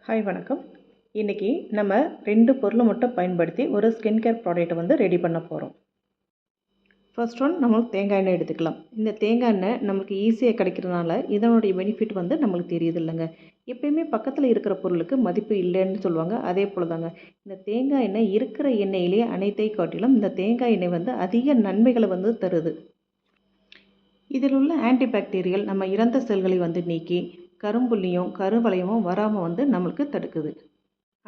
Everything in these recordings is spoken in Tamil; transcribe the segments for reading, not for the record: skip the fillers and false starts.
ஹாய் வணக்கம். இன்றைக்கி நம்ம 2 பொருளை மட்டும் பயன்படுத்தி ஒரு ஸ்கின் கேர் ப்ராடக்ட்டை வந்து ரெடி பண்ண போகிறோம். ஃபர்ஸ்ட் ஒன் நம்மளுக்கு தேங்காய் எண்ணெய் எடுத்துக்கலாம். இந்த தேங்காய் எண்ணெய் நம்மளுக்கு ஈஸியாக கிடைக்கிறதுனால இதனுடைய பெனிஃபிட் வந்து நம்மளுக்கு தெரியுது இல்லைங்க. எப்பயுமே பக்கத்தில் இருக்கிற பொருளுக்கு மதிப்பு இல்லைன்னு சொல்லுவாங்க. அதே போல் தாங்க இந்த தேங்காய் எண்ணெய் இருக்கிற எண்ணெயிலேயே அனைத்தை காட்டிலும் இந்த தேங்காய் எண்ணெய் வந்து அதிக நன்மைகளை வந்து தருது. இதில் உள்ள ஆன்டிபாக்டீரியல் நம்ம இறந்த செல்களை வந்து நீக்கி கரும்புள்ளியும் கருவளையமும் வராமல் வந்து நம்மளுக்கு தடுக்குது.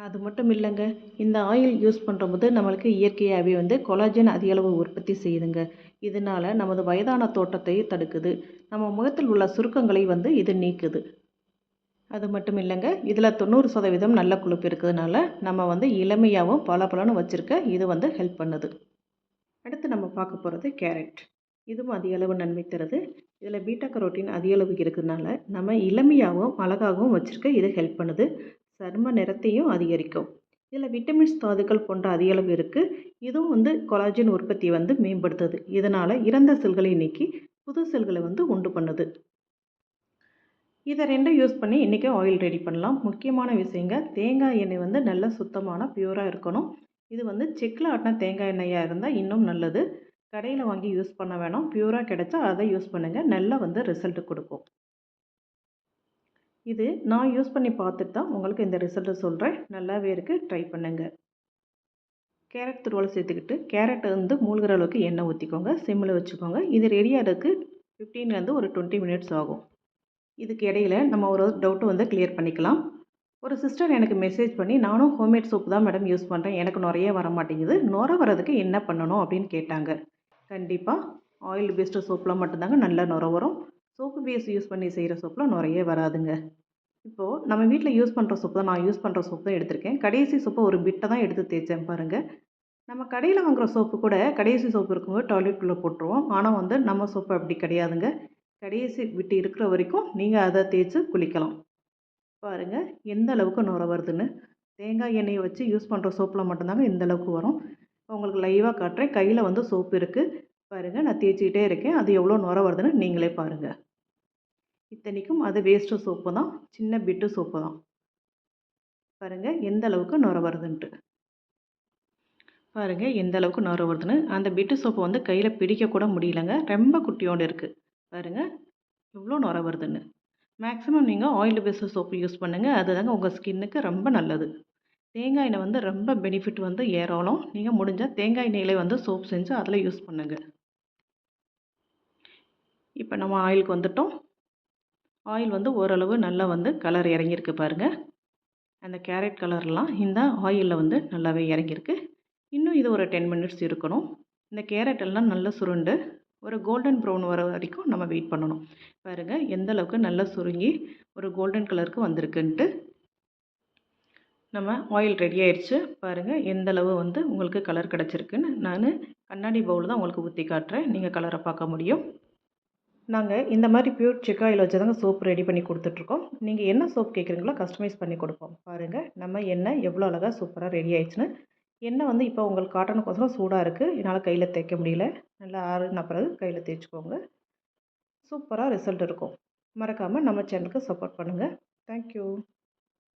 அது மட்டும் இல்லைங்க, இந்த ஆயில் யூஸ் பண்ணுறபோது நம்மளுக்கு இயற்கையாகவே வந்து கொலாஜன் அதிக அளவு உற்பத்தி செய்யுதுங்க. இதனால் நமது வயதான தோற்றத்தை தடுக்குது. நம்ம முகத்தில் உள்ள சுருக்கங்களை வந்து இது நீக்குது. அது மட்டும் இல்லைங்க, இதில் 90% நல்ல கொழுப்பு இருக்கிறதுனால நம்ம வந்து இளமையாகவும் பளபளன்னு வச்சுருக்க இது வந்து ஹெல்ப் பண்ணுது. அடுத்து நம்ம பார்க்க போகிறது கேரட். இதுவும் அதிக அளவு நன்மை தருது. இதில் பீட்டா கரோட்டின் அதிக அளவு இருக்கிறதுனால நம்ம இளமையாகவும் அழகாகவும் வச்சுருக்க இது ஹெல்ப் பண்ணுது. சரும நிறத்தையும் அதிகரிக்கும். இதில் விட்டமின்ஸ் தாதுக்கள் போன்ற அதிக அளவு இருக்குது. இதுவும் வந்து கொலாஜன் உற்பத்தியை வந்து மேம்படுத்துது. இதனால் இறந்த செல்களை நீக்கி புது செல்களை வந்து உண்டு பண்ணுது. இதை ரெண்டும் யூஸ் பண்ணி இன்றைக்கி ஆயில் ரெடி பண்ணலாம். முக்கியமான விஷயங்க, தேங்காய் எண்ணெய் வந்து நல்ல சுத்தமான பியூராக இருக்கணும். இது வந்து செக்கில் ஆட்டின தேங்காய் எண்ணெயாக இருந்தால் இன்னும் நல்லது. கடையில் வாங்கி யூஸ் பண்ண வேணாம். பியூராக கிடைச்சா அதை யூஸ் பண்ணுங்கள். நல்லா வந்து ரிசல்ட்டு கொடுக்கும். இது நான் யூஸ் பண்ணி பார்த்துட்டு தான் உங்களுக்கு இந்த ரிசல்ட்டை சொல்கிறேன். நல்லாவே இருக்குது, ட்ரை பண்ணுங்கள். கேரட் துருவல் சேர்த்துக்கிட்டு கேரட்டை வந்து மூழ்கிற அளவுக்கு எண்ணெய் ஊற்றிக்கோங்க. சிம்மில் வச்சுக்கோங்க. இது ரெடியாகிறதுக்கு 15லேருந்து ஒரு 20 மினிட்ஸ் ஆகும். இதுக்கு இடையில் நம்ம ஒரு டவுட்டு வந்து கிளியர் பண்ணிக்கலாம். ஒரு சிஸ்டர் எனக்கு மெசேஜ் பண்ணி, நானும் ஹோம்மேட் சோப்பு தான் மேடம் யூஸ் பண்ணுறேன், எனக்கு நுரையே வர மாட்டேங்குது, நுரை வரதுக்கு என்ன பண்ணணும் அப்படின்னு கேட்டாங்க. கண்டிப்பாக ஆயில் பேஸ்டு சோப்பில் மட்டும்தாங்க நல்ல நுரை வரும். சோப்பு பேஸ் யூஸ் பண்ணி செய்கிற சோப்பில் நுரையே வராதுங்க. இப்போது நம்ம வீட்டில் யூஸ் பண்ணுற சோப்பு தான், நான் யூஸ் பண்ணுற சோப்பு தான் எடுத்திருக்கேன். கடைசி சோப்பை ஒரு பிட்டை தான் எடுத்து தேய்ச்சேன் பாருங்கள். நம்ம கடையில் வாங்குகிற சோப்பு கூட கடைசி சோப்பு இருக்கும்போது டாய்லெட்டுக்குள்ளே போட்டுருவோம். ஆனால் வந்து நம்ம சோப்பு அப்படி கிடையாதுங்க. கடைசி விட்டு இருக்கிற வரைக்கும் நீங்கள் அதை தேய்ச்சி குளிக்கலாம். பாருங்கள் எந்த அளவுக்கு நுரை வருதுன்னு. தேங்காய் எண்ணெயை வச்சு யூஸ் பண்ணுற சோப்பில் மட்டும்தாங்க இந்த அளவுக்கு வரும். உங்களுக்கு லைவாக காட்டுறேன். கையில் வந்து சோப்பு இருக்குது பாருங்கள். நான் தேய்ச்சிக்கிட்டே இருக்கேன். அது எவ்வளோ நுரை வருதுன்னு நீங்களே பாருங்கள். இத்தனைக்கும் அது வேஸ்ட்டு சோப்பு தான், சின்ன பிட்டு சோப்பு தான். பாருங்கள் எந்த அளவுக்கு நுரை வருதுன்ட்டு. பாருங்கள் எந்த அளவுக்கு நுரை வருதுன்னு. அந்த பிட்டு சோப்பு வந்து கையில் பிடிக்கக்கூட முடியலங்க. ரொம்ப குட்டியோண்டு இருக்குது. பாருங்கள் எவ்வளோ நுரை வருதுன்னு. மேக்ஸிமம் நீங்கள் ஆயில் பேஸ்டு சோப்பு யூஸ் பண்ணுங்கள். அதுதாங்க உங்கள் ஸ்கின்னுக்கு ரொம்ப நல்லது. தேங்காய் எண்ணெய் வந்து ரொம்ப பெனிஃபிட் வந்து ஏராளம். நீங்கள் முடிஞ்சால் தேங்காய் எண்ணெயிலே வந்து சோப் செஞ்சு அதில் யூஸ் பண்ணுங்கள். இப்போ நம்ம ஆயிலுக்கு வந்துட்டோம். ஆயில் வந்து ஓரளவு நல்லா வந்து கலர் இறங்கியிருக்கு பாருங்கள். அந்த கேரட் கலர்லாம் இந்த ஆயிலில் வந்து நல்லாவே இறங்கியிருக்கு. இன்னும் இது ஒரு 10 மினிட்ஸ் இருக்கணும். இந்த கேரட் எல்லாம் நல்லா சுருண்டு ஒரு கோல்டன் ப்ரௌன் வர வரைக்கும் நம்ம வெயிட் பண்ணணும். பாருங்கள் எந்த அளவுக்கு நல்லா சுருங்கி ஒரு கோல்டன் கலருக்கு வந்திருக்குன்ட்டு. நம்ம ஆயில் ரெடி ஆயிடுச்சு. பாருங்கள் எந்த அளவு வந்து உங்களுக்கு கலர் கிடச்சிருக்குன்னு. நான் கண்ணாடி பவுல் தான் உங்களுக்கு ஊற்றி காட்டுறேன். நீங்கள் கலரை பார்க்க முடியும். நாங்கள் இந்த மாதிரி பியூர் செக் ஆயில் வச்சு தாங்க சோப் ரெடி பண்ணி கொடுத்துட்ருக்கோம். நீங்கள் என்ன சோப் கேட்குறீங்களோ கஸ்டமைஸ் பண்ணி கொடுப்போம். பாருங்கள் நம்ம எண்ணெய் எவ்வளோ அழகாக சூப்பராக ரெடி ஆயிடுச்சுன்னு. எண்ணெய் வந்து இப்போ உங்களுக்கு காட்டனுக்கோசரம் சூடாக இருக்குது. என்னால் கையில் தேய்க்க முடியல. நல்லா ஆறுன பிறகு கையில் தேய்ச்சிக்கோங்க. சூப்பராக ரிசல்ட் இருக்கும். மறக்காமல் நம்ம சேனலுக்கு சப்போர்ட் பண்ணுங்கள். தேங்க்யூ.